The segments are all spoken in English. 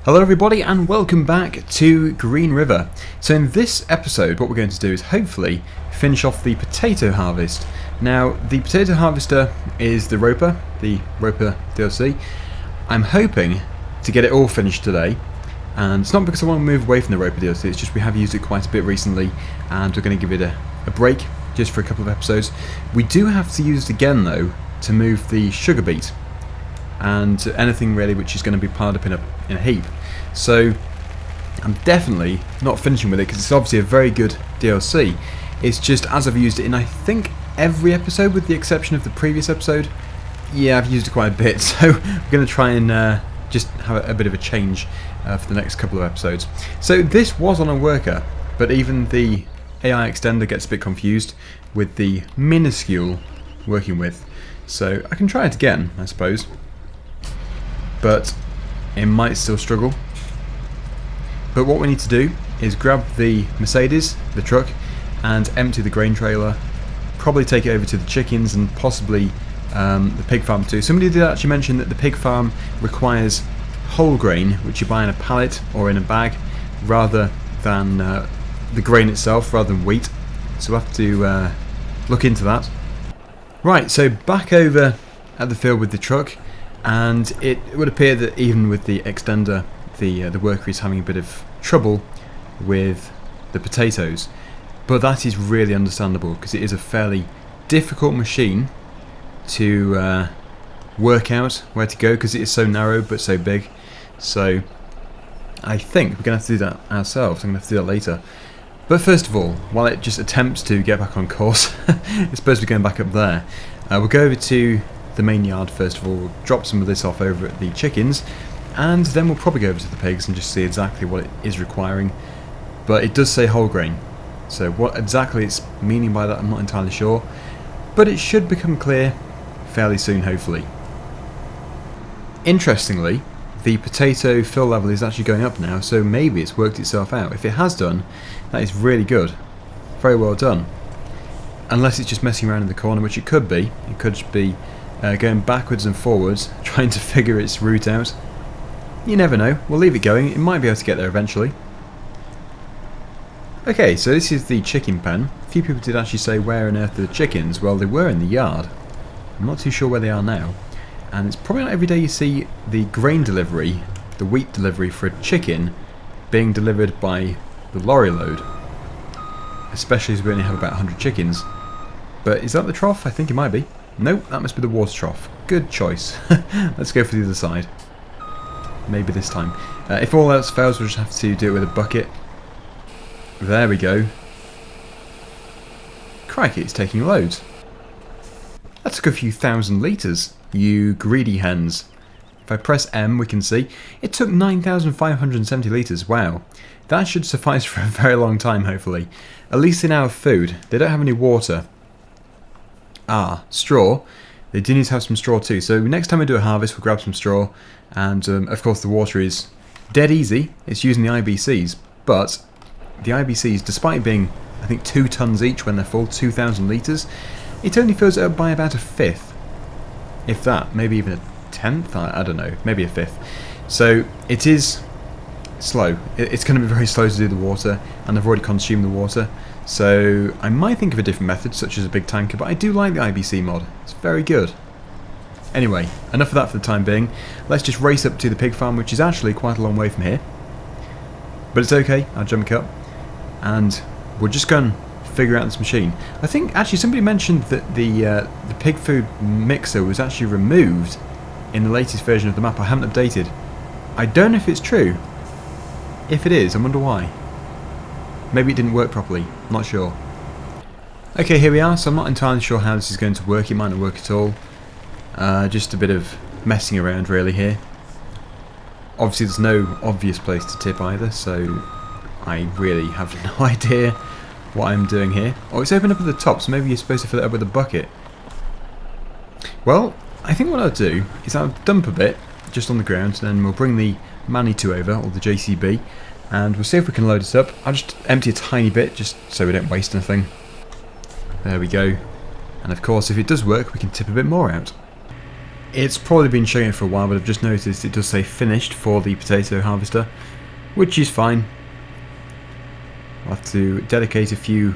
Hello everybody and welcome back to GreenRiver. So in this episode what we're going to do is hopefully finish off the potato harvest. Now the potato harvester is the Roper DLC. I'm hoping to get it all finished today, and it's not because I want to move away from the Roper DLC, it's just we have used it quite a bit recently and we're going to give it a break just for a couple of episodes. We do have to use it again though to move the sugar beet and anything really which is going to be piled up in a heap. So I'm definitely not finishing with it because it's obviously a very good DLC. It's just as I've used it in I think every episode with the exception of the previous episode. Yeah, I've used it quite a bit, so we're going to try and just have a bit of a change for the next couple of episodes. So this was on a worker, but even the AI extender gets a bit confused with the minuscule working with. So I can try it again, I suppose, but it might still struggle. But what we need to do is grab the Mercedes, the truck, and empty the grain trailer, probably take it over to the chickens and possibly the pig farm too. Somebody did actually mention that the pig farm requires whole grain, which you buy in a pallet or in a bag, rather than the grain itself, rather than wheat. So we'll have to look into that. Right, so back over at the field with the truck, and it would appear that even with the extender, the worker is having a bit of trouble with the potatoes. But that is really understandable because it is a fairly difficult machine to work out where to go because it is so narrow but so big. So I think we're going to have to do that ourselves. I'm going to have to do that later. But first of all, while it just attempts to get back on course, it's supposed to be going back up there. We'll go over to the main yard first of all, we'll drop some of this off over at the chickens, and then we'll probably go over to the pigs and just see exactly what it is requiring. But it does say whole grain, so what exactly it's meaning by that I'm not entirely sure, but it should become clear fairly soon hopefully. Interestingly, the potato fill level is actually going up now, so maybe it's worked itself out. If it has done, that is really good, very well done. Unless it's just messing around in the corner, which it could be. It could just be going backwards and forwards, trying to figure its route out. You never know, we'll leave it going, it might be able to get there eventually. Okay, so this is the chicken pen. A few people did actually say where on earth are the chickens. Well, they were in the yard. I'm not too sure where they are now. And it's probably not every day you see the grain delivery, the wheat delivery for a chicken being delivered by the lorry load. Especially as we only have about 100 chickens. But is that the trough? I think it might be. Nope, that must be the water trough. Good choice. Let's go for the other side. Maybe this time. If all else fails, we'll just have to do it with a bucket. There we go. Crikey, it's taking loads. That took a few thousand litres, you greedy hens. If I press M, we can see it took 9,570 litres. Wow. That should suffice for a very long time, hopefully. At least in our food. They don't have any water. Ah, straw. They do need to have some straw too. So next time we do a harvest, we'll grab some straw. And of course the water is dead easy. It's using the IBCs. But the IBCs, despite being, I think, 2 tons each when they're full, 2,000 litres, it only fills it up by about a fifth. If that, maybe even a tenth? I don't know. Maybe a fifth. So it is slow. It's going to be very slow to do the water, and I've already consumed the water. So I might think of a different method, such as a big tanker, but I do like the IBC mod. It's very good. Anyway, enough of that for the time being. Let's just race up to the pig farm, which is actually quite a long way from here. But it's okay, I'll jump up. And we'll just go and figure out this machine. I think, actually, somebody mentioned that the pig food mixer was actually removed in the latest version of the map. I haven't updated. I don't know if it's true. If it is, I wonder why. Maybe it didn't work properly, not sure. Okay, here we are, so I'm not entirely sure how this is going to work, it might not work at all. Just a bit of messing around really here. Obviously there's no obvious place to tip either, so I really have no idea what I'm doing here. Oh, it's opened up at the top, so maybe you're supposed to fill it up with a bucket. Well, I think what I'll do is I'll dump a bit just on the ground, and then we'll bring the Manitou over, or the JCB, and we'll see if we can load it up. I'll just empty a tiny bit, just so we don't waste anything. There we go. And of course, if it does work, we can tip a bit more out. It's probably been showing it for a while, but I've just noticed it does say finished for the potato harvester, which is fine. I'll have to dedicate a few,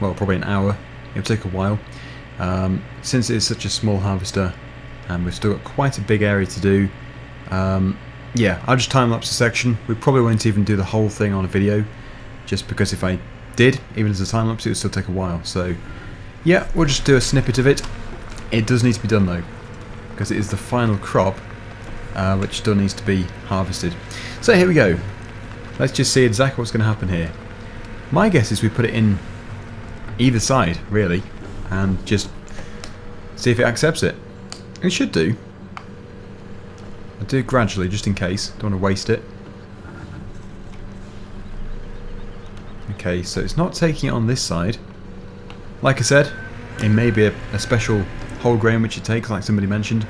well, probably an hour. It'll take a while. Since it is such a small harvester and we've still got quite a big area to do, yeah, I'll just time-lapse a section. We probably won't even do the whole thing on a video, just because if I did, even as a time-lapse, it would still take a while. So, yeah, we'll just do a snippet of it. It does need to be done though, because it is the final crop, which still needs to be harvested. So here we go. Let's just see exactly what's going to happen here. My guess is we put it in either side, really, and just see if it accepts it. It should do. I'll do it gradually, just in case. Don't want to waste it. Okay, so it's not taking it on this side. Like I said, it may be a special whole grain which it takes, like somebody mentioned.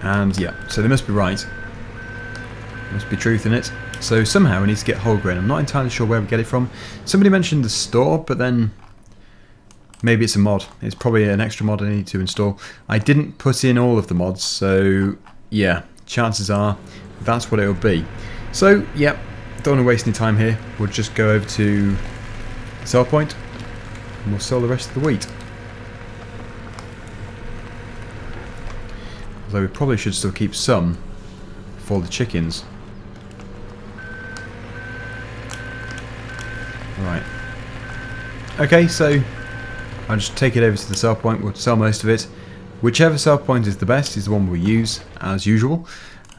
And yeah, so they must be right. There must be truth in it. So somehow we need to get whole grain. I'm not entirely sure where we get it from. Somebody mentioned the store, but then maybe it's a mod. It's probably an extra mod I need to install. I didn't put in all of the mods, so yeah, chances are that's what it'll be. So yeah, don't want to waste any time here. We'll just go over to the sell point and we'll sell the rest of the wheat. Although we probably should still keep some for the chickens. Right. Okay, so I'll just take it over to the sell point. We'll sell most of it. Whichever sell point is the best is the one we'll use, as usual.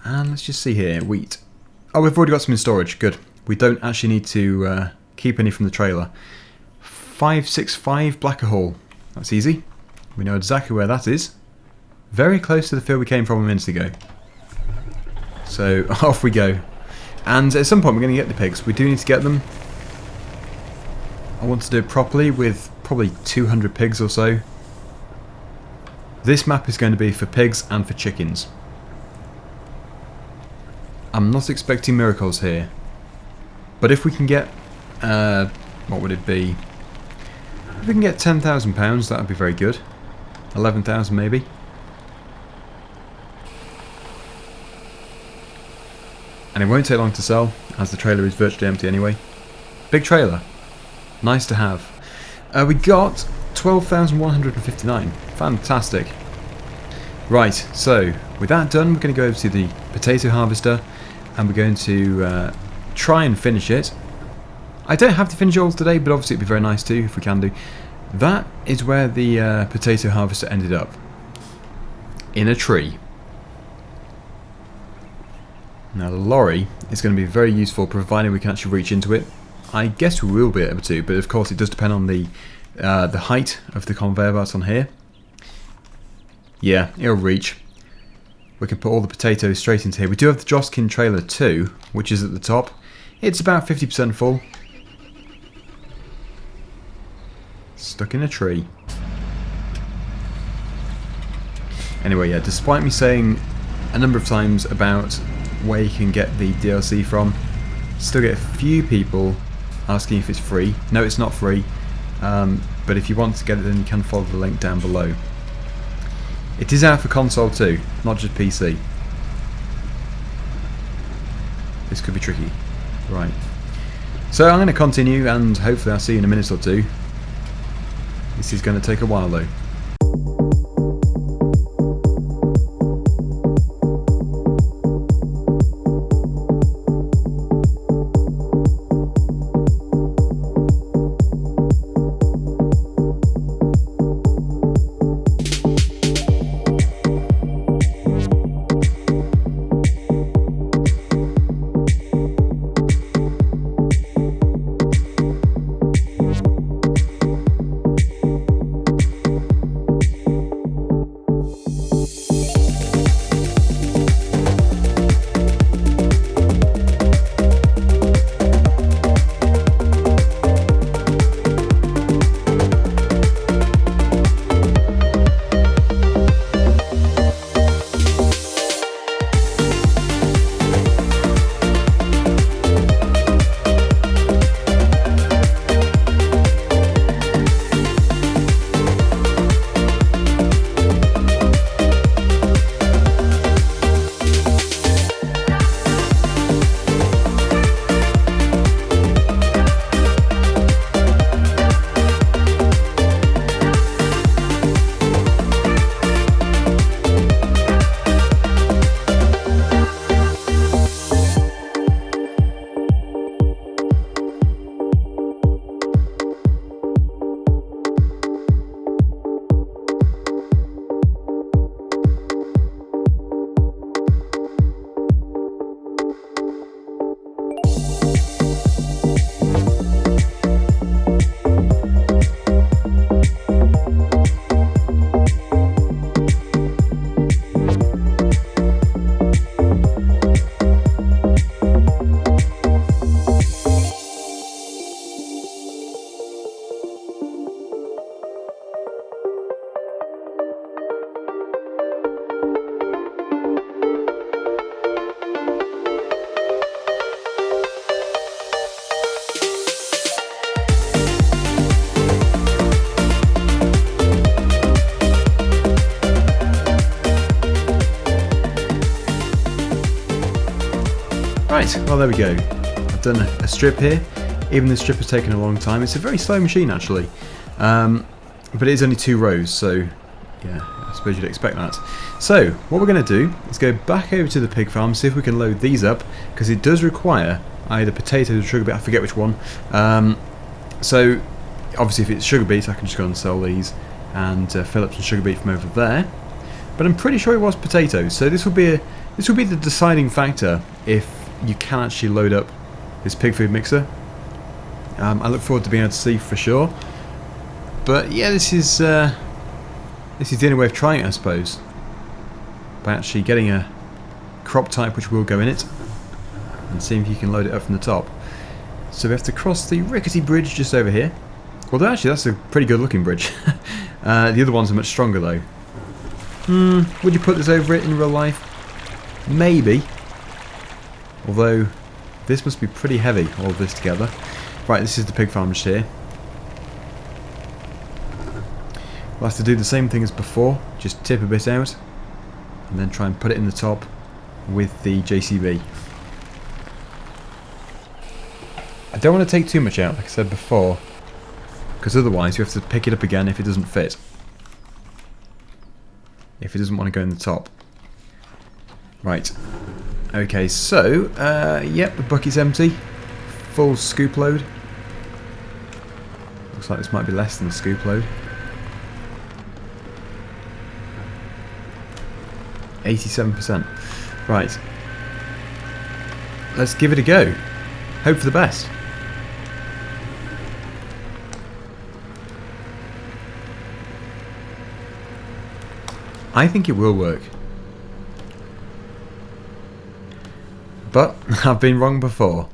And let's just see here. Wheat. Oh, we've already got some in storage. Good. We don't actually need to keep any from the trailer. 565 Blacker Hall. That's easy. We know exactly where that is. Very close to the field we came from a minute ago. So off we go. And at some point we're going to get the pigs. We do need to get them. I want to do it properly with probably 200 pigs or so. This map is going to be for pigs and for chickens. I'm not expecting miracles here. But if we can get, what would it be? If we can get £10,000, that would be very good. 11,000 maybe. And it won't take long to sell, as the trailer is virtually empty anyway. Big trailer. Nice to have. We got 12,159. Fantastic. Right, so with that done, we're going to go over to the potato harvester and we're going to try and finish it. I don't have to finish it all today, but obviously it'd be very nice to if we can do. That is where the potato harvester ended up. In a tree. Now the lorry is going to be very useful provided we can actually reach into it. I guess we will be able to, but of course it does depend on the height of the conveyor belts on here. Yeah, it'll reach. We can put all the potatoes straight into here. We do have the Joskin trailer too, which is at the top. It's about 50% full. Stuck in a tree. Anyway, yeah, despite me saying a number of times about where you can get the DLC from, still get a few people asking if it's free. No, it's not free, but if you want to get it, then you can follow the link down below. It is out for console too, not just PC. This could be tricky. Right. So I'm going to continue, and hopefully I'll see you in a minute or two. This is going to take a while though. Right, well there we go. I've done a strip here. Even the strip has taken a long time. It's a very slow machine actually. But it is only 2 rows, so yeah, I suppose you'd expect that. So, what we're going to do is go back over to the pig farm, see if we can load these up, because it does require either potatoes or sugar beet, I forget which one. So, obviously if it's sugar beet, I can just go and sell these and fill up some sugar beet from over there. But I'm pretty sure it was potatoes, so this will be the deciding factor if you can actually load up this pig food mixer. I look forward to being able to see for sure. But yeah, this is the only way of trying it, I suppose. By actually getting a crop type which will go in it, and seeing if you can load it up from the top. So we have to cross the rickety bridge just over here. Although actually that's a pretty good looking bridge. The other ones are much stronger though. Would you put this over it in real life? Maybe. Although this must be pretty heavy, all of this together. Right, this is the pig farm just here. We'll have to do the same thing as before, just tip a bit out and then try and put it in the top with the JCB. I don't want to take too much out, like I said before, because otherwise you have to pick it up again if it doesn't fit. If it doesn't want to go in the top. Right. Okay, so, yep, the bucket's empty. Full scoop load. Looks like this might be less than the scoop load. 87%. Right. Let's give it a go. Hope for the best. I think it will work. But I've been wrong before.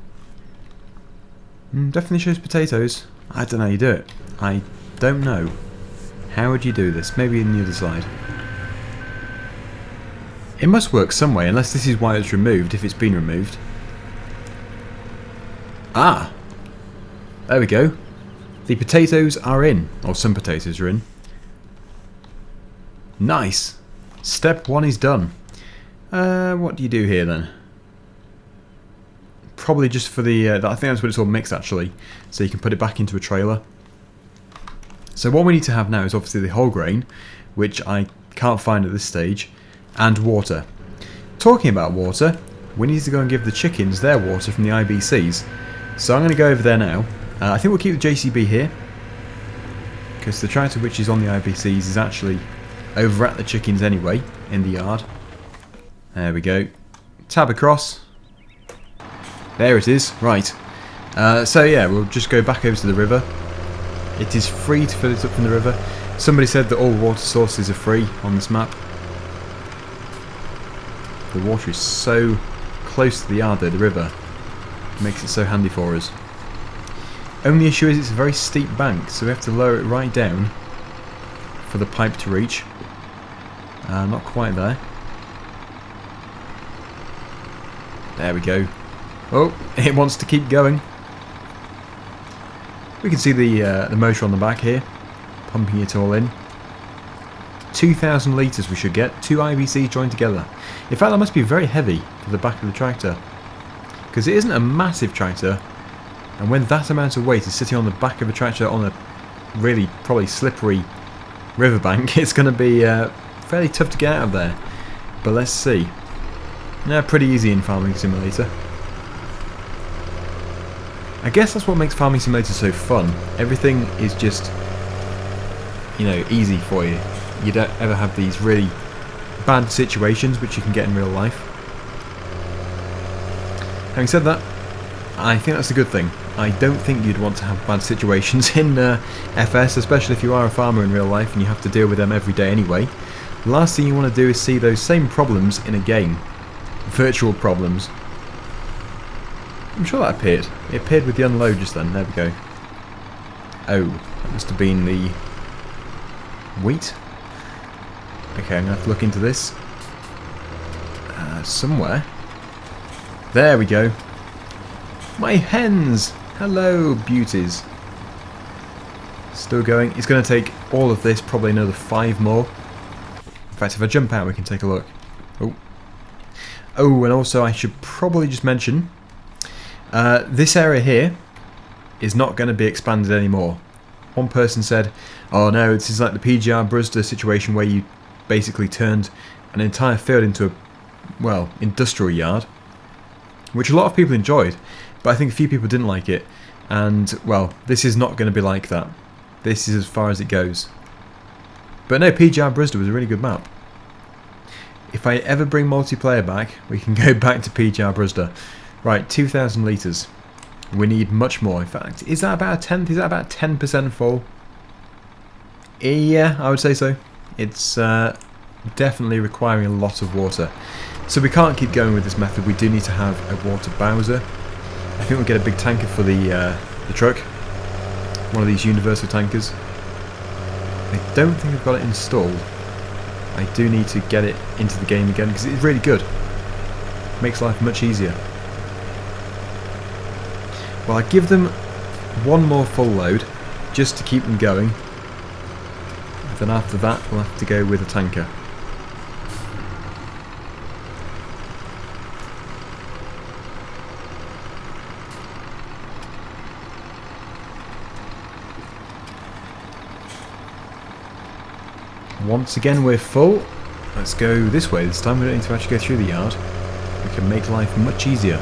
Definitely shows potatoes. I don't know how you do it. I don't know. How would you do this? Maybe on the other side. It must work some way, unless this is why it's removed, if it's been removed. Ah! There we go. The potatoes are in. Or some potatoes are in. Nice! Step 1 is done. What do you do here then? Probably just for the... I think that's what it's all mixed actually. So you can put it back into a trailer. So what we need to have now is obviously the whole grain, which I can't find at this stage. And water. Talking about water, we need to go and give the chickens their water from the IBCs. So I'm going to go over there now. I think we'll keep the JCB here, because the tractor which is on the IBCs is actually over at the chickens anyway, in the yard. There we go. Tab across. There it is. Right. So yeah, we'll just go back over to the river. It is free to fill it up from the river. Somebody said that all water sources are free on this map. The water is so close to the yard though, the river. It makes it so handy for us. Only issue is it's a very steep bank, so we have to lower it right down for the pipe to reach. Not quite there. There we go. Oh, it wants to keep going. We can see the motor on the back here, pumping it all in. 2,000 litres we should get, 2 IBCs joined together. In fact, that must be very heavy for the back of the tractor, because it isn't a massive tractor, and when that amount of weight is sitting on the back of a tractor on a really probably slippery riverbank, it's going to be fairly tough to get out of there. But let's see. Yeah, pretty easy in Farming Simulator. I guess that's what makes Farming Simulator so fun. Everything is just, you know, easy for you. You don't ever have these really bad situations which you can get in real life. Having said that, I think that's a good thing. I don't think you'd want to have bad situations in FS, especially if you are a farmer in real life and you have to deal with them every day anyway. The last thing you want to do is see those same problems in a game. Virtual problems. I'm sure that appeared. It appeared with the unload just then. There we go. Oh, that must have been the wheat. Okay, I'm going to have to look into this. Somewhere. There we go. My hens! Hello, beauties. Still going. It's going to take all of this, probably another 5 more. In fact, if I jump out, we can take a look. Oh. Oh, and also I should probably just mention, this area here is not going to be expanded anymore. One person said, oh no, this is like the PGR Brewster situation where you basically turned an entire field into a, well, industrial yard, which a lot of people enjoyed, but I think a few people didn't like it, and, well, this is not going to be like that. This is as far as it goes. But no, PGR Brewster was a really good map. If I ever bring multiplayer back, we can go back to PGR Brewster. Right, 2,000 litres. We need much more. In fact, is that about a tenth? Is that about 10% full? Yeah, I would say so. It's definitely requiring a lot of water. So we can't keep going with this method. We do need to have a water bowser. I think we'll get a big tanker for the truck. One of these universal tankers. I don't think I've got it installed. I do need to get it into the game again because it's really good. Makes life much easier. Well, I give them one more full load just to keep them going. Then after that we'll have to go with a tanker. Once again we're full. Let's go this way this time. We don't need to actually go through the yard. We can make life much easier.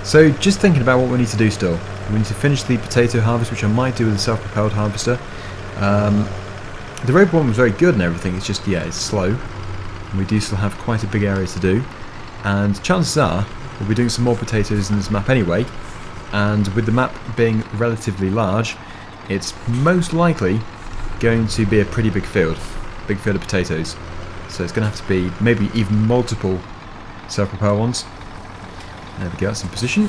So just thinking about what we need to do still. We need to finish the potato harvest, which I might do with a self-propelled harvester. The road one was very good and everything, it's just, yeah, it's slow. And we do still have quite a big area to do. And chances are, we'll be doing some more potatoes in this map anyway. And with the map being relatively large, it's most likely going to be a pretty big field of potatoes. So it's going to have to be maybe even multiple self-propelled ones. There we go, that's in position.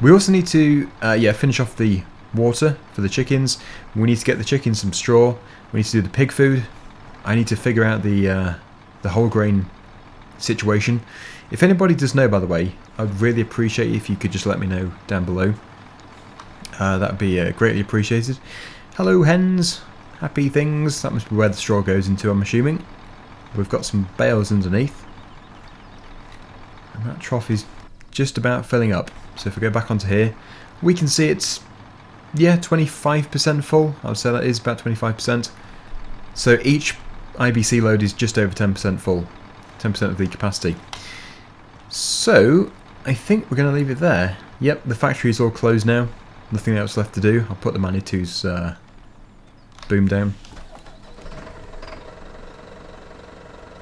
We also need to finish off the water for the chickens. We need to get the chickens some straw. We need to do the pig food. I need to figure out the whole grain situation. If anybody does know, by the way, I'd really appreciate if you could just let me know down below. That would be greatly appreciated. Hello hens, happy things. That must be where the straw goes into, I'm assuming. We've got some bales underneath. And that trough is just about filling up. So if we go back onto here, we can see it's, yeah, 25% full. I would say that is about 25%. So each IBC load is just over 10% full. 10% of the capacity. So I think we're going to leave it there. Yep, the factory is all closed now. Nothing else left to do. I'll put the Manitou's boom down.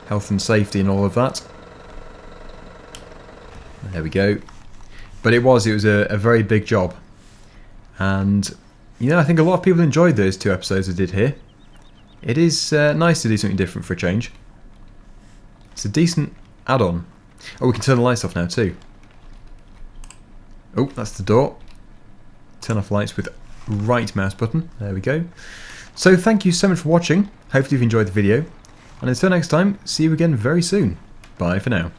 Health and safety and all of that. There we go. But it was a very big job. And, you know, I think a lot of people enjoyed those 2 episodes I did here. It is nice to do something different for a change. It's a decent add-on. Oh, we can turn the lights off now too. Oh, that's the door. Turn off lights with right mouse button. There we go. So thank you so much for watching. Hopefully you've enjoyed the video. And until next time, see you again very soon. Bye for now.